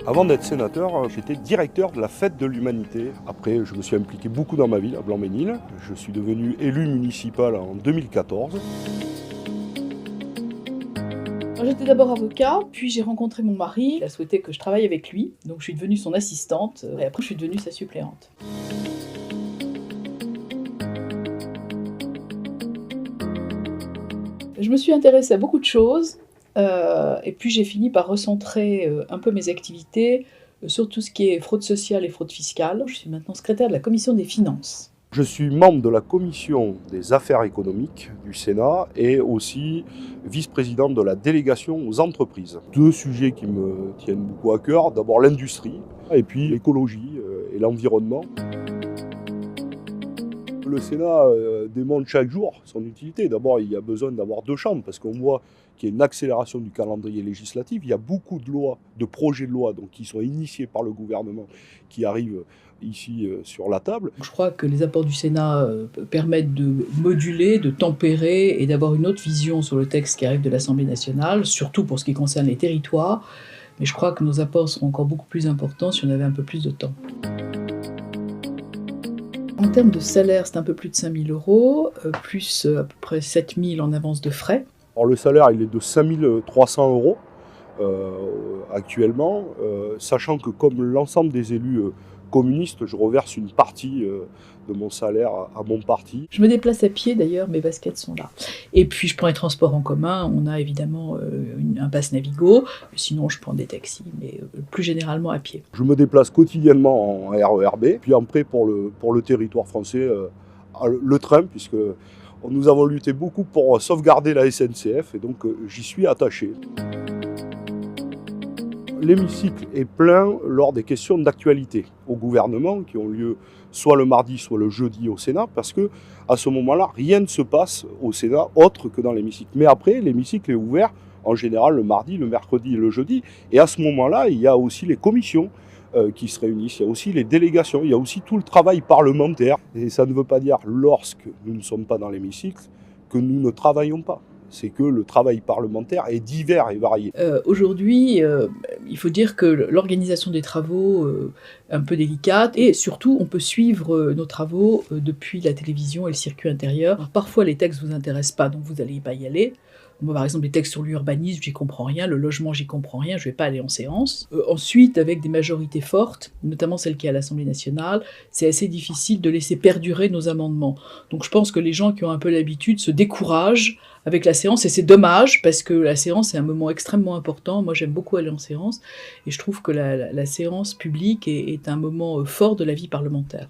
Avant d'être sénateur, j'étais directeur de la Fête de l'Humanité. Après, je me suis impliqué beaucoup dans ma ville, à Blanc-Mesnil. Je suis devenu élu municipal en 2014. Alors, j'étais d'abord avocat, puis j'ai rencontré mon mari. Il a souhaité que je travaille avec lui, donc je suis devenue son assistante, et après je suis devenue sa suppléante. Je me suis intéressée à beaucoup de choses, et puis j'ai fini par recentrer un peu mes activités sur tout ce qui est fraude sociale et fraude fiscale. Je suis maintenant secrétaire de la commission des finances. Je suis membre de la commission des affaires économiques du Sénat et aussi vice-président de la délégation aux entreprises. Deux sujets qui me tiennent beaucoup à cœur, d'abord l'industrie et puis l'écologie et l'environnement. Le Sénat démontre chaque jour son utilité. D'abord, il y a besoin d'avoir deux chambres parce qu'on voit qu'il y a une accélération du calendrier législatif. Il y a beaucoup de lois, de projets de loi donc, qui sont initiés par le gouvernement, qui arrivent ici sur la table. Je crois que les apports du Sénat permettent de moduler, de tempérer et d'avoir une autre vision sur le texte qui arrive de l'Assemblée nationale, surtout pour ce qui concerne les territoires. Mais je crois que nos apports seront encore beaucoup plus importants si on avait un peu plus de temps. En termes de salaire, c'est un peu plus de 5 000 €, plus à peu près 7 000 en avance de frais. Alors, le salaire, il est de 5 300 € actuellement, sachant que comme l'ensemble des élus communistes, je reverse une partie de mon salaire à mon parti. Je me déplace à pied d'ailleurs, mes baskets sont là. Et puis je prends les transports en commun, on a évidemment un pass Navigo, sinon je prends des taxis, mais plus généralement à pied. Je me déplace quotidiennement en RER B, puis après pour le territoire français, le train, puisque nous avons lutté beaucoup pour sauvegarder la SNCF, et donc j'y suis attaché. L'hémicycle est plein lors des questions d'actualité au gouvernement qui ont lieu soit le mardi, soit le jeudi au Sénat, parce que à ce moment-là, rien ne se passe au Sénat autre que dans l'hémicycle. Mais après, l'hémicycle est ouvert en général le mardi, le mercredi et le jeudi. Et à ce moment-là, il y a aussi les commissions qui se réunissent, il y a aussi les délégations, il y a aussi tout le travail parlementaire. Et ça ne veut pas dire, lorsque nous ne sommes pas dans l'hémicycle, que nous ne travaillons pas. C'est que le travail parlementaire est divers et varié. Aujourd'hui, il faut dire que l'organisation des travaux est un peu délicate et surtout, on peut suivre nos travaux depuis la télévision et le circuit intérieur. Alors, parfois, les textes ne vous intéressent pas, donc vous n'allez pas y aller. Moi, par exemple, les textes sur l'urbanisme, j'y comprends rien, le logement, j'y comprends rien, je ne vais pas aller en séance. Ensuite, avec des majorités fortes, notamment celle qui est à l'Assemblée nationale, c'est assez difficile de laisser perdurer nos amendements. Donc je pense que les gens qui ont un peu l'habitude se découragent avec la séance, et c'est dommage, parce que la séance est un moment extrêmement important. Moi, j'aime beaucoup aller en séance, et je trouve que la séance publique est un moment fort de la vie parlementaire.